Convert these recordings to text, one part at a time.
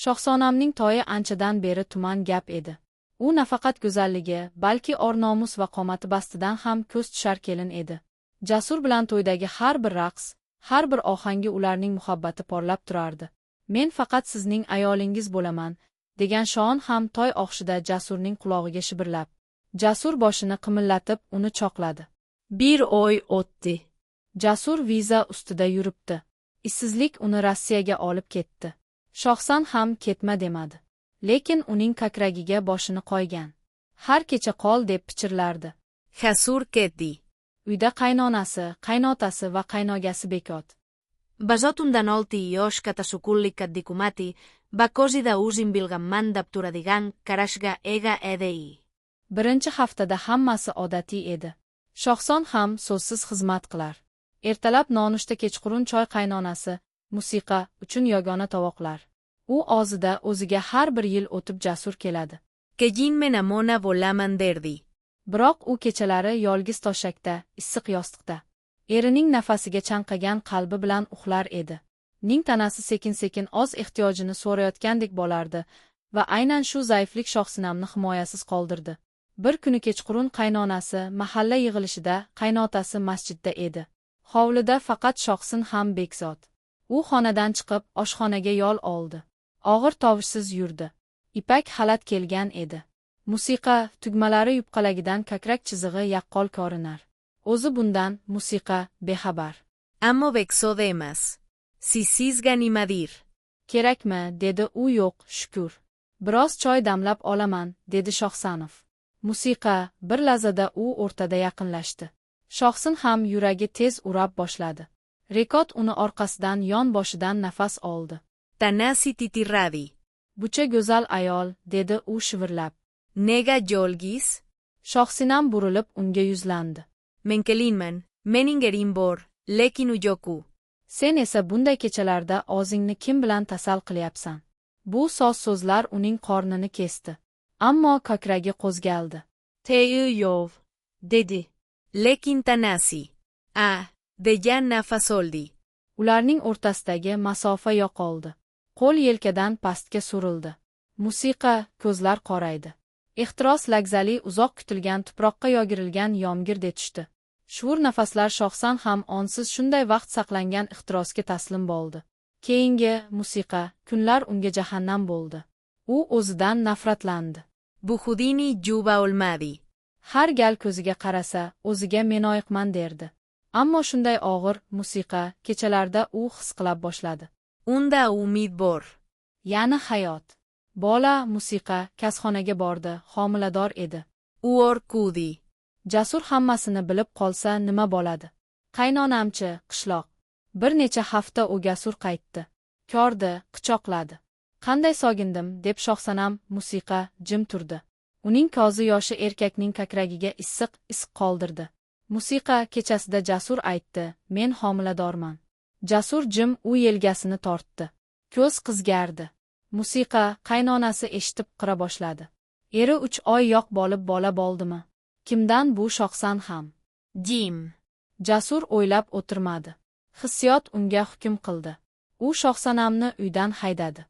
Shohsonamning toyi anchadan beri tuman gap edi. U nafaqat go'zalligi, balki or-nomus va qomati bastidan ham ko'z tushar kelin edi. Jasur bilan to'ydagi har bir raqs, har bir ohangi ularning muhabbati porlab turardi. Men faqat sizning ayolingiz bo'laman, degan sho'on ham toy oqshida Jasurning qulog'iga shivirlab. Jasur boshini qimillatib uni choqladi. Bir oy o'tdi. Jasur viza ustida yuribdi. Ishsizlik uni Rossiyaga olib ketdi. Shohsan ham ketma demadi. Lekin uning ko'kragiga boshini qo'ygan. Har kecha qol deb pichirlardi. Jasur ketdi. Uyda qaynonasi, qaynotasi va qaynogasi bekot. Bazotundan olti yosh katasukullikat dikumati, bakozida uzin bilgamman dapturadigan karashga ega edei. Birinchi haftada hammasi odatiy edi. Shohson ham so'zsiz xizmat qilar. Ertalab nonushta, kechqurun choy, qaynonasi, musiqa uchun yagona tovoqlar. U og'zida o'ziga har bir yil o'tib Jasur keladi. Keyin menamona volaman derdi. Biroq u kechalari yolg'iz toshakda, issiq yostiqda, erining nafasiga chanqagan qalbi bilan uxlar edi. Ning tanasi sekin-sekin o'z ehtiyojini so'rayotgandek bo'lardi va aynan shu zaiflik Shohsinamni himoyasiz qoldirdi. Bir kuni kechqurun qaynonasi mahalla yig'ilishida, qaynotasi masjidda edi. Hovlida faqat Shohsin ham bekzod. U xonadan chiqib, oshxonaga yo'l oldi. Og'ir tovushsiz yurdi. Ipak xalat kelgan edi. Musiqa tugmalari yupqalagidan ko'krak chizig'i yaqqol ko'rinar. O'zi bundan, musiqa, bexabar. Ammo bekzod emas. Sizga nimadir? Kerakmi, dedi u. Yo'q, shukr. Biroz choy damlab olaman, dedi Shohsanov. Musiqa, bir lahzada u o'rtada yaqinlashdi. Shohsin ham yuragi tez urab boshladi. Rekot uni orqasidan yonboshidan nafas oldi. Tanasi titirradi. Bucha go'zal ayol, dedi u shivirlab. Nega yolg'iz? Shohsinam burilib unga yuzlandi. Men kelinman, mening erim bor, lekin u yo'q. Sen esa bunday kechalarda o'zingni kim bilan tasal qilyapsan? Bu so'zlar uning qornini kesdi. Ammo ko'kragi qo'zg'aldi. Yo'q, dedi. Lekin Tanasi. Degan nafas oldi. Ularning o'rtasidagi masofa yo'qoldi. Qo'l yelkadan pastga surildi. Musiqa, ko'zlar qoraydi. Ehtiros lagzali uzoq kutilgan tuproqqa yogirilgan yomg'irday tushdi. Shuur nafaslar Shohsan ham onsiz shunday vaqt saqlangan ehtirosga taslim bo'ldi. Keyingi musiqa, kunlar unga jahannam bo'ldi. U o'zidan nafratlandi. Bu xudini juba olmadi. Har gal ko'ziga qarasa, o'ziga menoyiqman derdi. Ammo shunday og'ir musiqa kechalarda u his qila boshladi. Unda umid bor. Ya'ni hayot. Bola musiqa kasxonaga bordi, homilador edi. U o'rkudi. Jasur hammasini bilib qolsa nima bo'ladi? Qaynonamchi, qishloq. Bir necha hafta u Jasur qaytdi. Ko'rdi, quchoqladi. Qanday sogindim, deb Shohsanam musiqa jim turdi. Uning ko'zi yoshi erkakning ko'kragiga issiq qoldirdi. Musiqa kechasida Jasur aytdi, men homiladorman. Jasur jim u yelgasini tortdi. Ko'z qizgardi. Musiqa qaynonasi eshitib qira boshladi. Eri 3 oy yo'q bo'lib bola bo'ldimi? Kimdan bu Shohsan ham? Jim. Jasur o'ylab o'tirmadi. Hissiyot unga hukm qildi. U Shohsanamni uydan haydadi.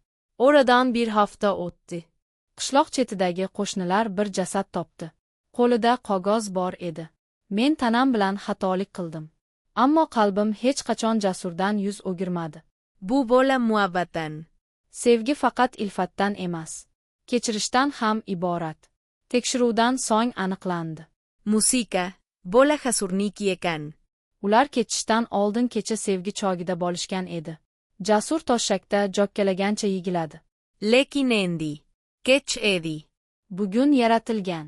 Oradan bir hafta o'tdi. Qishloq chetidagi qo'shnilar bir jasad topdi. Qo'lida qog'oz bor edi. Men tanam bilan xatolik qildim. Ammo qalbim hech qachon Jasurdan yuz o'girmadi. Bu bola muhabbatdan. Sevgi faqat ilfatdan emas, kechirishdan ham iborat. Tekshiruvdan so'ng aniqlandi. Musiqa, bola Jasurniki ekan. Ular ketishdan oldin kecha sevgi chog'ida bo'lishgan edi. Jasur toshakda jokkalagancha yigiladi. Lekin endi, kech edi. Bugun yaratilgan.